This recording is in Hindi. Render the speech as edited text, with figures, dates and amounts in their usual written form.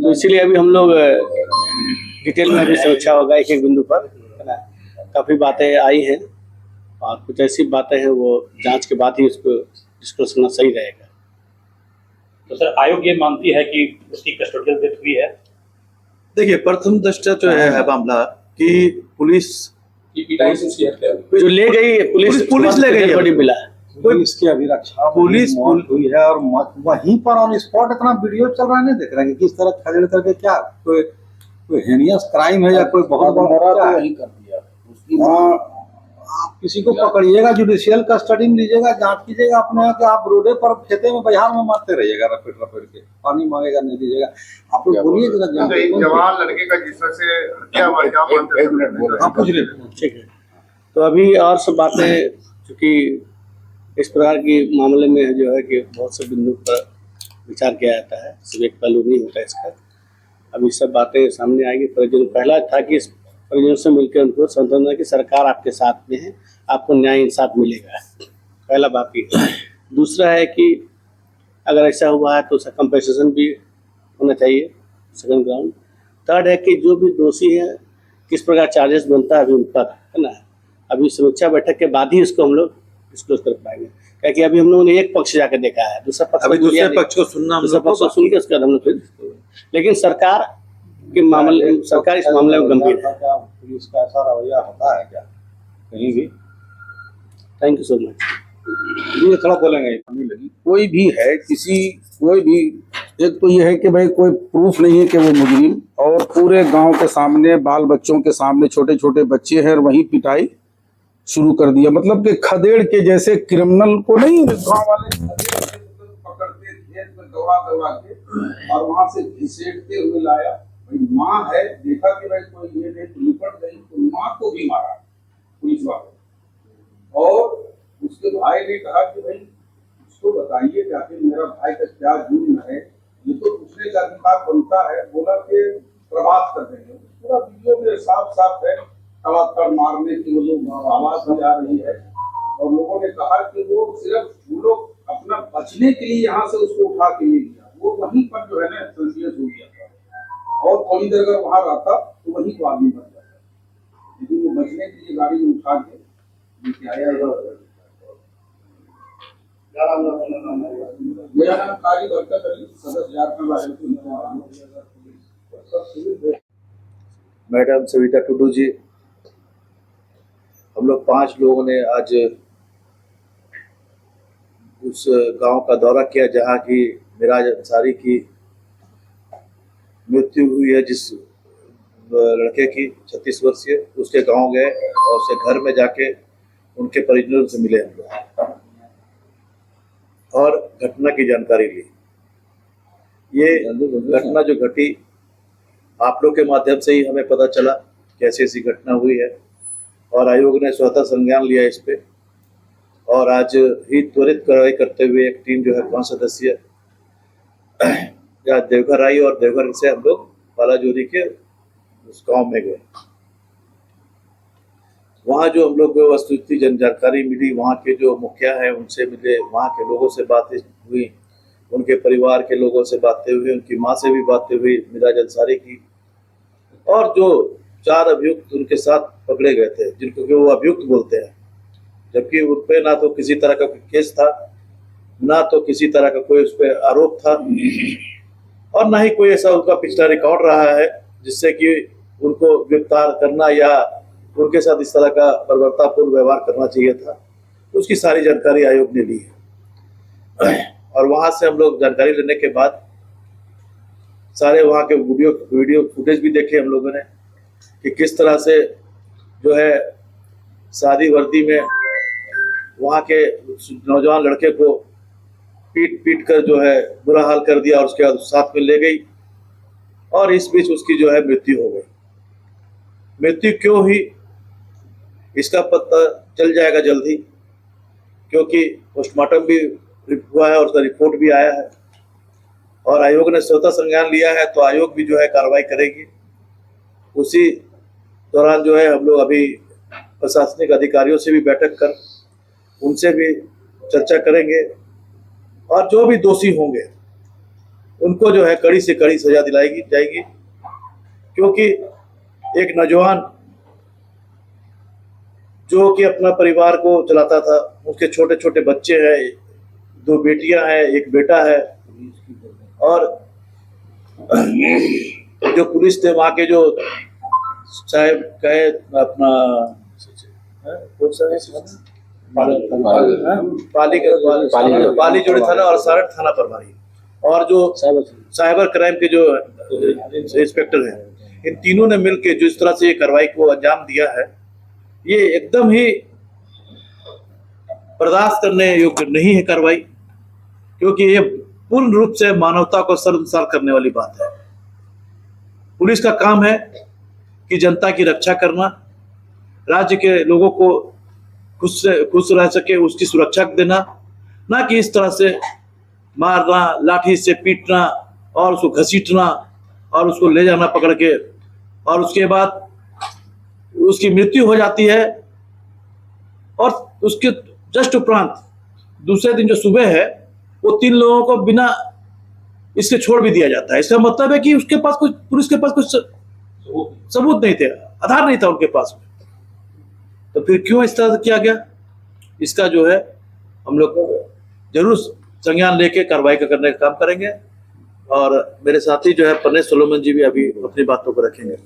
तो इसीलिए अभी हम लोग डिटेल में अभी समीक्षा होगा एक एक बिंदु पर, है ना। काफ़ी बातें आई हैं और कुछ ऐसी बातें हैं वो जांच के बाद ही उसको डिस्कस करना सही रहेगा। तो सर आयोग ये मानती है कि उसकी कस्टोडियल डेथ हुई है? देखिए, प्रथम दृष्टया जो है मामला कि पुलिस जो ले गई पुलिस ले गई बड़ी मिला है। पुलिस की अभिरक्षा पुलिस मौत हुई है और वहीं पर ऑन स्पॉट इतना वीडियो चल रहा है, नहीं देख रहे हैं कि किस तरह खदेड़ करके क्या कोई हेनियस क्राइम है या कोई बहुत बड़ा क्या वही कर दिया। आप किसी को पकड़िएगा, जुडिशियल कस्टडी में लीजिएगा, जांच कीजिएगा अपने यहाँ कि आप रोडे पर खेते में बाजार में मारते रहिएगा, रपेट के पानी मांगेगा नहीं दीजिएगा। आप लोग बोलिए जवान लड़के का जिस तरह से हत्या हुआ है, आप पूछ रहे थे। ठीक है, तो अभी और सब बातें चूँकि इस प्रकार के मामले में जो है कि बहुत से बिंदु पर विचार किया जाता है, सिर्फ एक पहलू नहीं होता इसका। अभी सब बातें सामने आएगी। परिजन पहला था कि इस परिजनों से मिलकर उनको सांत्वना की सरकार आपके साथ में है, आपको न्याय इंसाफ मिलेगा, पहला बात ये। दूसरा है कि अगर ऐसा हुआ है तो उसका कंपनसेशन भी होना चाहिए, सेकंड ग्राउंड। थर्ड है कि जो भी दोषी है किस प्रकार चार्जेस बनता है अभी उन पर, है ना। अभी समीक्षा बैठक के बाद ही इसको हम लोग डिस्क्लोज कर पाएंगे, क्योंकि अभी हम लोगों ने एक पक्ष जाकर देखा है, दूसरा पक्ष अभी दूसरे पक्ष को सुनना, दूसरा पक्ष को सुन के उसके बाद हम लोग फिर। लेकिन सरकार के मामले, सरकार इस मामले में गंभीर है। पुलिस का ऐसा रवैया होता है क्या कहीं भी? Thank you so much. ये थोड़ा बोलेंगे। कोई भी है, कोई भी, एक तो ये है कि भाई कोई प्रूफ नहीं है कि वो मुजरिम, और पूरे गांव के सामने, बाल बच्चों के सामने, छोटे छोटे बच्चे हैं और वहीं पिटाई शुरू कर दिया। मतलब कि खदेड़ के, जैसे क्रिमिनल को नहीं गांव वाले पकड़ते खेत में दौड़ा के और वहां से घसीटते हुए लाया। भाई माँ है, देखा कि भाई कोई ये नहीं तो निपट गई, तो माँ को भी मारा पुलिस वाले। और उसके भाई ने कहा कि भाई उसको बताइए कि आखिर मेरा भाई का क्या जुर्म है, ये तो पूछने का अधिकार बनता है। बोला कि प्रभात कर देंगे। पूरा वीडियो में साफ साफ है, कर मारने की वो लोग आवाज भी आ रही है। और लोगों ने कहा कि वो सिर्फ वो लोग अपना बचने के लिए यहाँ से उसको उठा के ले गया, वो वहीं पर जो है ना सेंसियस हो गया था। और थोड़ी देर अगर वहां रहता तो वहीं को आदमी मर जाता, लेकिन वो बचने के लिए गाड़ी में उठा के लेके आया। मेरा नाम कारी बरकत अली, सदस्य झारखंड। मैडम सविता टुडू जी, हम लोग 5 लोगों ने आज उस गांव का दौरा किया जहां की मिराज अंसारी की मृत्यु हुई है, जिस लड़के की 36 वर्षीय। उसके गांव गए और उसके घर में जाके उनके परिजनों से मिले हम लोग और घटना की जानकारी ली। ये घटना जो घटी आप लोग के माध्यम से ही हमें पता चला कैसी ऐसी घटना हुई है, और आयोग ने स्वतः संज्ञान लिया इस पे। और आज ही त्वरित कार्रवाई करते हुए एक टीम जो है 5 सदस्यीय देवघर आई और देवघर से हम लोग बालाजोरी के उस गांव में गए। वहाँ जो हम लोग को वस्तुस्थिति जानकारी मिली, वहाँ के जो मुखिया हैं उनसे मिले, वहाँ के लोगों से बातें हुई, उनके परिवार के लोगों से बातें हुई, उनकी माँ से भी बातें हुई मिराज अंसारी की। और जो 4 अभियुक्त उनके साथ पकड़े गए थे, जिनको कि वो अभियुक्त बोलते हैं, जबकि उन पर ना तो किसी तरह का केस था, ना तो किसी तरह का कोई उस पर आरोप था, और ना ही कोई ऐसा उनका पिछला रिकॉर्ड रहा है जिससे कि उनको गिरफ्तार करना या उनके साथ इस तरह का बर्बरतापूर्ण व्यवहार करना चाहिए था। उसकी सारी जानकारी आयोग ने ली है। और वहाँ से हम लोग जानकारी लेने के बाद सारे वहाँ के वीडियो फुटेज भी देखे हम लोगों ने कि किस तरह से जो है शादी वर्दी में वहाँ के नौजवान लड़के को पीट कर जो है बुरा हाल कर दिया और उसके बाद साथ में ले गई, और इस बीच उसकी जो है मृत्यु हो गई। मृत्यु क्यों हुई इसका पता चल जाएगा जल्दी, क्योंकि पोस्टमार्टम भी हुआ है और उसका रिपोर्ट भी आया है, और आयोग ने स्वतः संज्ञान लिया है, तो आयोग भी जो है कार्रवाई करेगी। उसी दौरान जो है हम लोग अभी प्रशासनिक अधिकारियों से भी बैठक कर उनसे भी चर्चा करेंगे, और जो भी दोषी होंगे उनको जो है कड़ी से कड़ी सजा दिलाएगी जाएगी, क्योंकि एक नौजवान जो कि अपना परिवार को चलाता था, उसके छोटे छोटे बच्चे हैं, 2 बेटियां हैं, 1 बेटा है, और जो पुलिस थे वहाँ के जो साहब कहे अपना कौन सा है? पाली जोड़ी थाना और सारठ थाना प्रभारी, और जो साइबर क्राइम के जो इंस्पेक्टर हैं, इन तीनों ने मिलकर जो इस तरह से ये कार्रवाई को अंजाम दिया है, ये एकदम ही बर्दाश्त करने योग्य नहीं है कार्रवाई, क्योंकि ये पूर्ण रूप से मानवता को शर्मसार करने वाली बात है। पुलिस का काम है कि जनता की रक्षा करना, राज्य के लोगों को खुश रह सके उसकी सुरक्षा देना, ना कि इस तरह से मारना, लाठी से पीटना और उसको घसीटना और उसको ले जाना पकड़ के, और उसके बाद उसकी मृत्यु हो जाती है, और उसके जस्ट उपरांत दूसरे दिन जो सुबह है वो 3 लोगों को बिना इसके छोड़ भी दिया जाता है। इसका मतलब है कि उसके पास कुछ, पुलिस के पास कुछ सबूत नहीं थे, आधार नहीं था उनके पास में, तो फिर क्यों इस तरह किया गया? इसका जो है हम लोग जरूर संज्ञान लेके कार्रवाई करने का काम करेंगे, और मेरे साथी जो है परनेश सोलोमन जी भी अभी अपनी बातों को रखेंगे।